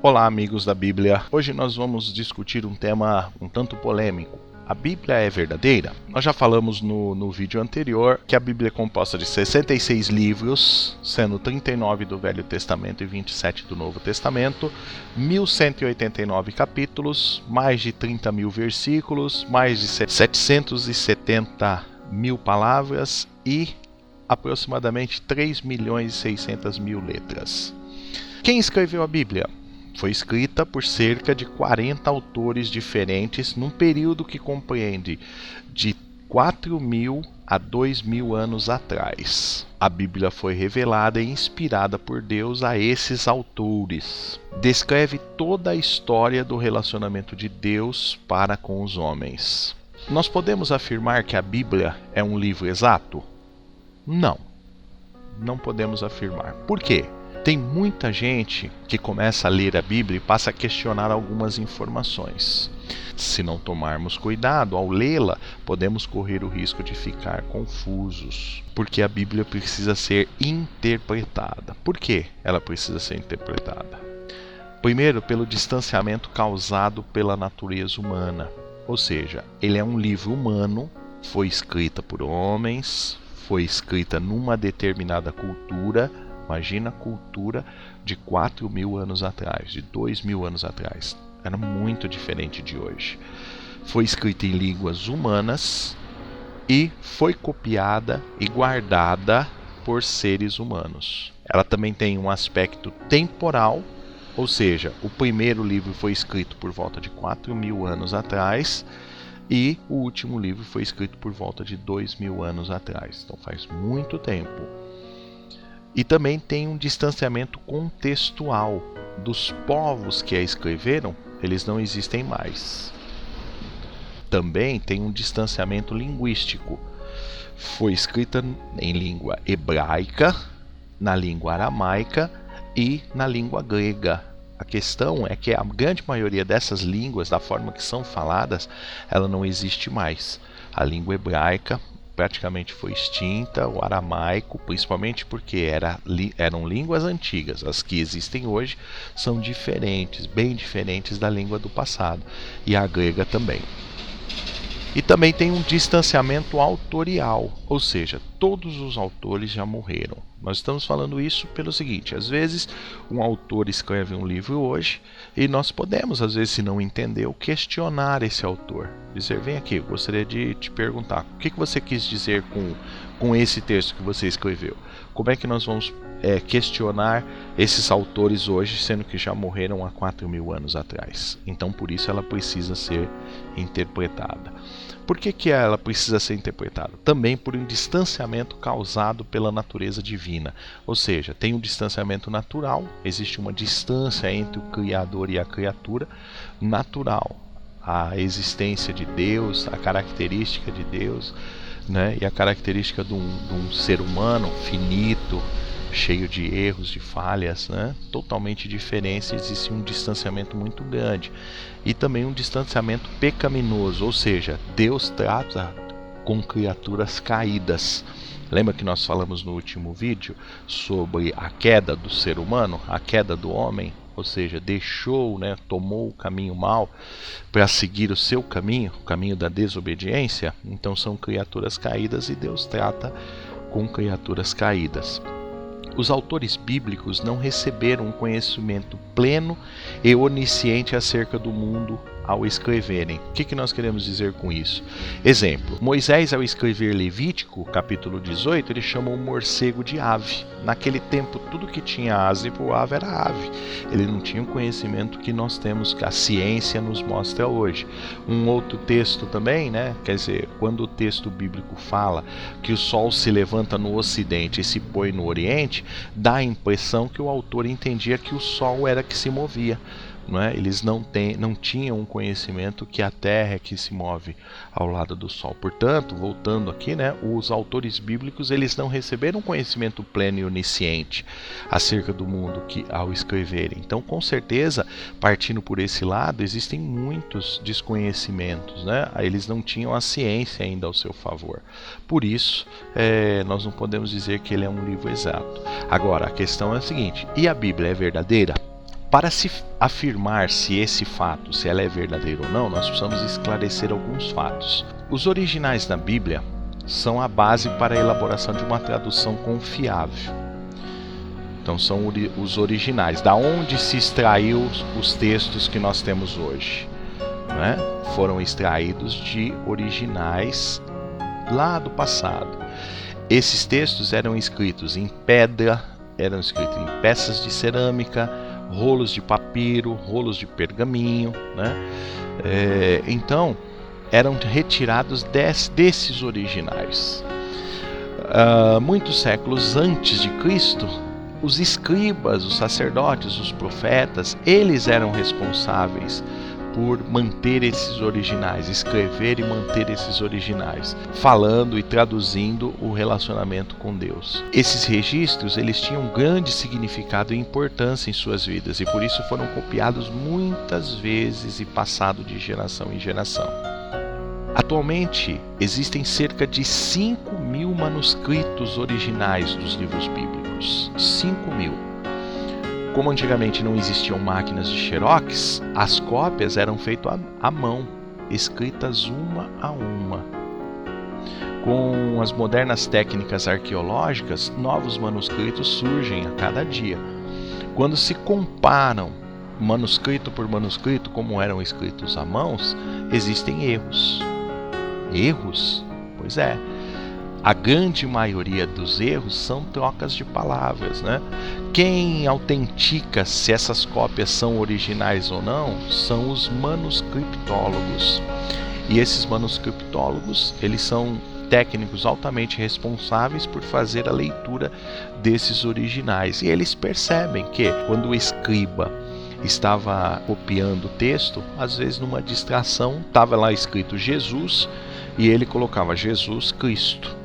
Olá, amigos da Bíblia. Hoje nós vamos discutir um tema um tanto polêmico. A Bíblia é verdadeira? Nós já falamos no vídeo anterior que a Bíblia é composta de 66 livros, sendo 39 do Velho Testamento e 27 do Novo Testamento, 1189 capítulos, mais de 30 mil versículos, mais de 770 mil palavras e aproximadamente 3 milhões e 600 mil letras. Quem escreveu a Bíblia? Foi escrita por cerca de 40 autores diferentes num período que compreende de 4.000 a 2.000 anos atrás. A Bíblia foi revelada e inspirada por Deus a esses autores. Descreve toda a história do relacionamento de Deus para com os homens. Nós podemos afirmar que a Bíblia é um livro exato? Não podemos afirmar. Por quê? Tem muita gente que começa a ler a Bíblia e passa a questionar algumas informações. Se não tomarmos cuidado ao lê-la, podemos correr o risco de ficar confusos, porque a Bíblia precisa ser interpretada. Por que ela precisa ser interpretada? Primeiro, pelo distanciamento causado pela natureza humana, ou seja, ele é um livro humano, foi escrita por homens, foi escrita numa determinada cultura. Imagina a cultura de 4.000 anos atrás, de 2.000 anos atrás. Era muito diferente de hoje. Foi escrita em línguas humanas e foi copiada e guardada por seres humanos. Ela também tem um aspecto temporal, ou seja, o primeiro livro foi escrito por volta de 4.000 anos atrás e o último livro foi escrito por volta de 2.000 anos atrás. Então faz muito tempo. E também tem um distanciamento contextual dos povos que a escreveram, eles não existem mais. Também tem um distanciamento linguístico. Foi escrita em língua hebraica, na língua aramaica e na língua grega. A questão é que a grande maioria dessas línguas, da forma que são faladas, ela não existe mais. A língua hebraica praticamente foi extinta, o aramaico, principalmente porque eram línguas antigas. As que existem hoje são diferentes, bem diferentes da língua do passado, e a grega também. E também tem um distanciamento autorial, ou seja, todos os autores já morreram. Nós estamos falando isso pelo seguinte: às vezes um autor escreve um livro hoje e nós podemos, às vezes, se não entendeu, questionar esse autor. Dizer, vem aqui, eu gostaria de te perguntar, o que você quis dizer com esse texto que você escreveu? Como é que nós vamos questionar esses autores hoje, sendo que já morreram há 4.000 anos atrás? Então, por isso ela precisa ser interpretada. Por que ela precisa ser interpretada? Também por um distanciamento causado pela natureza divina. Ou seja, tem um distanciamento natural, existe uma distância entre o Criador e a criatura natural. A existência de Deus, a característica de Deus, né? E a característica de um ser humano finito, cheio de erros, de falhas, né? Totalmente diferente, existe um distanciamento muito grande. E também um distanciamento pecaminoso, ou seja, Deus trata com criaturas caídas. Lembra que nós falamos no último vídeo sobre a queda do ser humano, a queda do homem? Ou seja, deixou, né, tomou o caminho mau para seguir o seu caminho, o caminho da desobediência. Então são criaturas caídas e Deus trata com criaturas caídas. Os autores bíblicos não receberam um conhecimento pleno e onisciente acerca do mundo ao escreverem. O que nós queremos dizer com isso? Exemplo, Moisés, ao escrever Levítico, capítulo 18, ele chamou o morcego de ave. Naquele tempo, tudo que tinha asa e voava era ave. Ele não tinha o conhecimento que nós temos, que a ciência nos mostra hoje. Um outro texto também, né? Quer dizer, quando o texto bíblico fala que o sol se levanta no ocidente e se põe no oriente, dá a impressão que o autor entendia que o sol era que se movia. Não é? Eles não tinham um conhecimento que a Terra é que se move ao lado do Sol. Portanto, voltando aqui, né, os autores bíblicos eles não receberam um conhecimento pleno e onisciente acerca do mundo que ao escreverem. Então, com certeza, partindo por esse lado, existem muitos desconhecimentos, né? Eles não tinham a ciência ainda ao seu favor. Por isso, nós não podemos dizer que ele é um livro exato. Agora, a questão é a seguinte: e a Bíblia é verdadeira? Para se afirmar se esse fato, se ela é verdadeira ou não, nós precisamos esclarecer alguns fatos. Os originais da Bíblia são a base para a elaboração de uma tradução confiável. Então são os originais, da onde se extraiu os textos que nós temos hoje, né? Foram extraídos de originais lá do passado. Esses textos eram escritos em pedra, eram escritos em peças de cerâmica, rolos de papiro, rolos de pergaminho, né? Então eram retirados desses originais. Muitos séculos antes de Cristo, os escribas, os sacerdotes, os profetas, eles eram responsáveis por manter esses originais, escrever e manter esses originais, falando e traduzindo o relacionamento com Deus. Esses registros, eles tinham grande significado e importância em suas vidas e por isso foram copiados muitas vezes e passado de geração em geração. Atualmente, existem cerca de 5.000 manuscritos originais dos livros bíblicos. 5.000. Como antigamente não existiam máquinas de xerox, as cópias eram feitas à mão, escritas uma a uma. Com as modernas técnicas arqueológicas, novos manuscritos surgem a cada dia. Quando se comparam manuscrito por manuscrito, como eram escritos à mão, existem erros. Erros? Pois é. A grande maioria dos erros são trocas de palavras, né? Quem autentica se essas cópias são originais ou não são os manuscriptólogos. E esses manuscriptólogos, eles são técnicos altamente responsáveis por fazer a leitura desses originais. E eles percebem que quando o escriba estava copiando o texto, às vezes numa distração, estava lá escrito Jesus e ele colocava Jesus Cristo.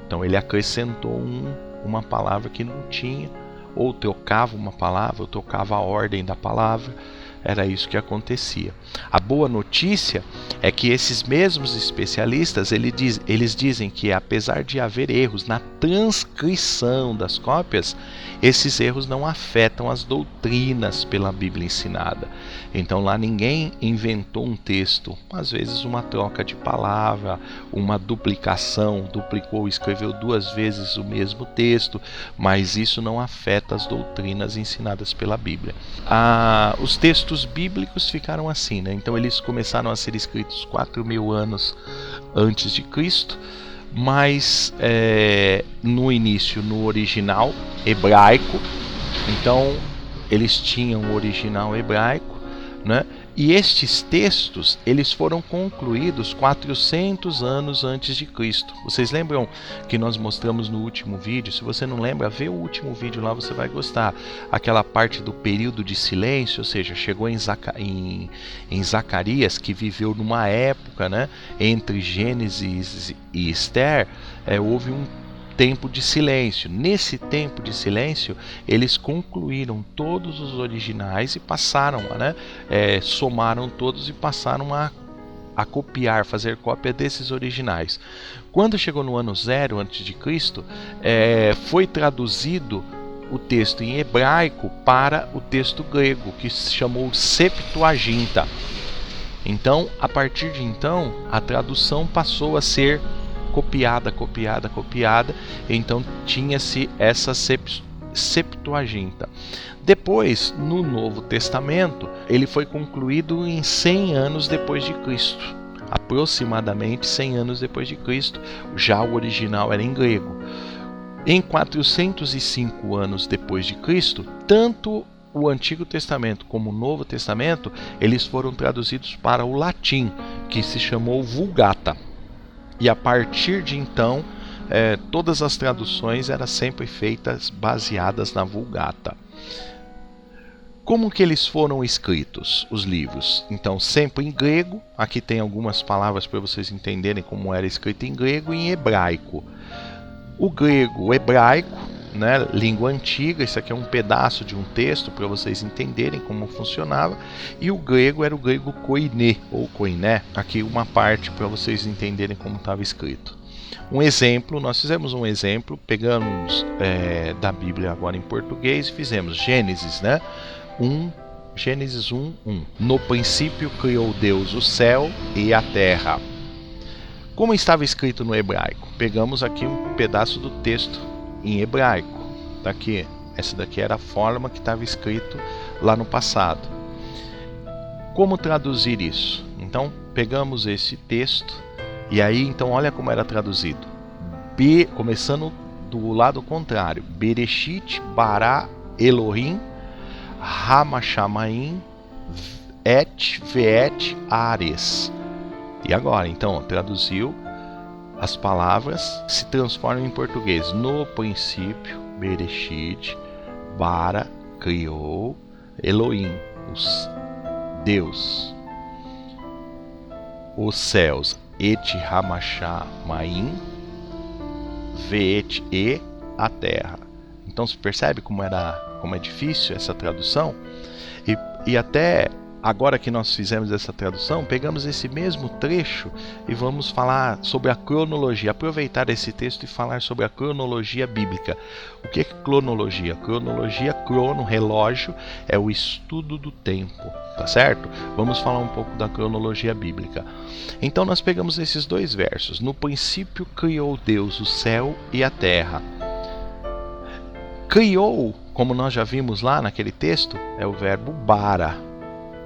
Então ele acrescentou uma palavra que não tinha, ou trocava uma palavra, ou trocava a ordem da palavra. Era isso que acontecia. A boa notícia é que esses mesmos especialistas, eles dizem que apesar de haver erros na transcrição das cópias, esses erros não afetam as doutrinas pela Bíblia ensinada. Então lá ninguém inventou um texto, às vezes uma troca de palavra, uma duplicação, duplicou, escreveu 2 vezes o mesmo texto, mas isso não afeta as doutrinas ensinadas pela Bíblia. Os textos bíblicos ficaram assim, né? Então eles começaram a ser escritos 4.000 anos antes de Cristo, mas no início no original hebraico. Então eles tinham o original hebraico, né? E estes textos, eles foram concluídos 400 anos antes de Cristo. Vocês lembram que nós mostramos no último vídeo? Se você não lembra, vê o último vídeo lá, você vai gostar. Aquela parte do período de silêncio, ou seja, chegou em Zacarias, que viveu numa época, né, entre Gênesis e Esther, houve um tempo de silêncio. Nesse tempo de silêncio, eles concluíram todos os originais e passaram, né, somaram todos e passaram a copiar, fazer cópia desses originais. Quando chegou no ano 0 a.C., foi traduzido o texto em hebraico para o texto grego, que se chamou Septuaginta. Então, a partir de então, a tradução passou a ser copiada, então tinha-se essa Septuaginta. Depois, no Novo Testamento, ele foi concluído em 100 anos depois de Cristo, aproximadamente 100 anos depois de Cristo, já o original era em grego. Em 405 anos depois de Cristo, tanto o Antigo Testamento como o Novo Testamento, eles foram traduzidos para o latim, que se chamou Vulgata. E a partir de então, todas as traduções eram sempre feitas baseadas na Vulgata. Como que eles foram escritos, os livros? Então, sempre em grego. Aqui tem algumas palavras para vocês entenderem como era escrito em grego e em hebraico. O grego, o hebraico, né, língua antiga, isso aqui é um pedaço de um texto para vocês entenderem como funcionava, e o grego era o grego koiné, ou koiné, aqui uma parte para vocês entenderem como estava escrito. Um exemplo, nós fizemos um exemplo, pegamos da Bíblia agora em português e fizemos Gênesis, né? 1, Gênesis 1, 1. No princípio criou Deus o céu e a terra. Como estava escrito no hebraico? Pegamos aqui um pedaço do texto em hebraico. Daqui, essa daqui era a forma que estava escrito lá no passado. Como traduzir isso? Então, pegamos esse texto e aí, então, olha como era traduzido. Começando do lado contrário. Bereshit bara Elohim Hamashamaim et veet Ares. E agora, então, traduziu as palavras, se transformam em português. No princípio, Bereshit bara, criou Elohim, Deus, os céus, et Hamashamaim, veet e a terra. Então se percebe como é difícil essa tradução? E até agora que nós fizemos essa tradução, pegamos esse mesmo trecho e vamos falar sobre a cronologia, aproveitar esse texto e falar sobre a cronologia bíblica. O que é cronologia? Cronologia, crono, relógio, é o estudo do tempo, tá certo? Vamos falar um pouco da cronologia bíblica. Então nós pegamos esses dois versos. No princípio criou Deus o céu e a terra. Criou, como nós já vimos lá naquele texto, é o verbo bara.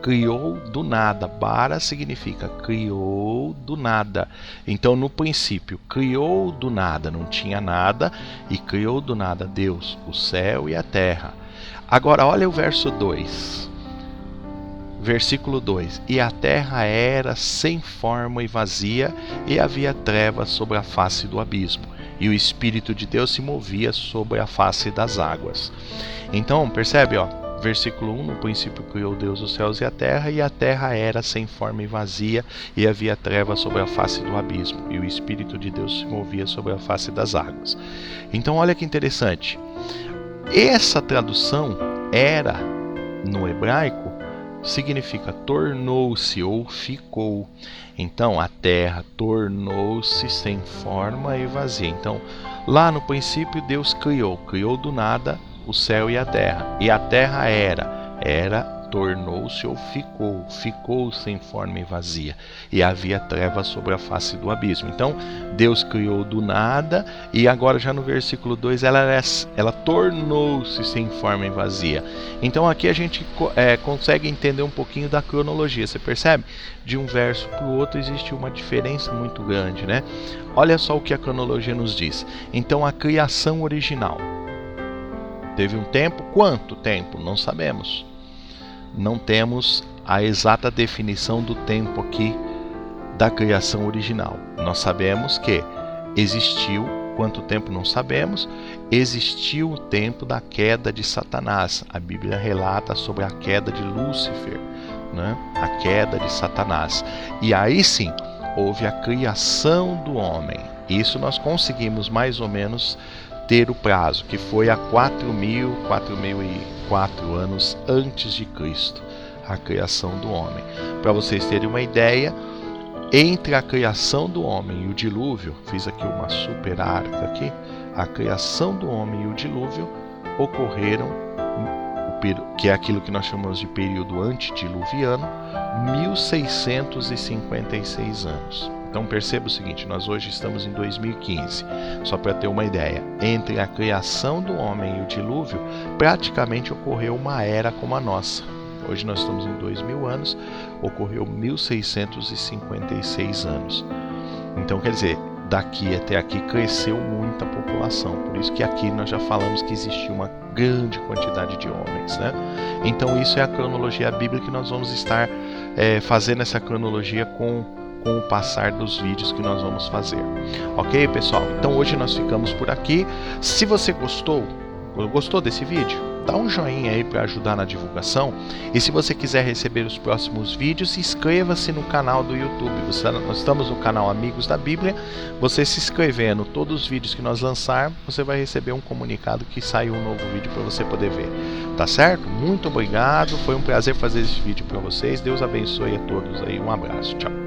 Criou do nada. Bara significa criou do nada. Então, no princípio, criou do nada, não tinha nada, e criou do nada Deus, o céu e a terra. Agora, olha o verso 2. Versículo 2. E a terra era sem forma e vazia, e havia trevas sobre a face do abismo, e o Espírito de Deus se movia sobre a face das águas. Então, percebe, ó. Versículo 1, no princípio criou Deus os céus e a terra era sem forma e vazia, e havia trevas sobre a face do abismo, e o Espírito de Deus se movia sobre a face das águas. Então olha que interessante, essa tradução era, no hebraico, significa tornou-se ou ficou. Então a terra tornou-se sem forma e vazia. Então lá no princípio Deus criou do nada o céu e a terra era, tornou-se ou ficou sem forma e vazia, e havia trevas sobre a face do abismo. Então Deus criou do nada, e agora já no versículo 2 ela tornou-se sem forma e vazia. Então aqui a gente consegue entender um pouquinho da cronologia. Você percebe? De um verso para o outro existe uma diferença muito grande, né? Olha só o que a cronologia nos diz. Então a criação original teve um tempo. Quanto tempo? Não sabemos. Não temos a exata definição do tempo aqui da criação original. Nós sabemos que existiu, quanto tempo não sabemos, existiu o tempo da queda de Satanás. A Bíblia relata sobre a queda de Lúcifer, né? A queda de Satanás. E aí sim, houve a criação do homem. Isso nós conseguimos mais ou menos ter o prazo, que foi há 4.004 anos antes de Cristo, a criação do homem. Para vocês terem uma ideia, entre a criação do homem e o dilúvio, fiz aqui uma super arca aqui, a criação do homem e o dilúvio ocorreram, que é aquilo que nós chamamos de período antediluviano, 1656 anos. Então perceba o seguinte, nós hoje estamos em 2015, só para ter uma ideia, entre a criação do homem e o dilúvio, praticamente ocorreu uma era como a nossa. Hoje nós estamos em 2000 anos, ocorreu 1656 anos. Então quer dizer, daqui até aqui cresceu muito a população, por isso que aqui nós já falamos que existia uma grande quantidade de homens, né? Então isso é a cronologia bíblica que nós vamos estar fazendo essa cronologia com o passar dos vídeos que nós vamos fazer. Ok, pessoal? Então hoje nós ficamos por aqui. Se você gostou desse vídeo, dá um joinha aí para ajudar na divulgação. E se você quiser receber os próximos vídeos, inscreva-se no canal do YouTube. Nós estamos no canal Amigos da Bíblia. Você se inscrevendo, todos os vídeos que nós lançar, você vai receber um comunicado que saiu um novo vídeo para você poder ver. Tá certo? Muito obrigado. Foi um prazer fazer esse vídeo para vocês. Deus abençoe a todos aí. Um abraço. Tchau.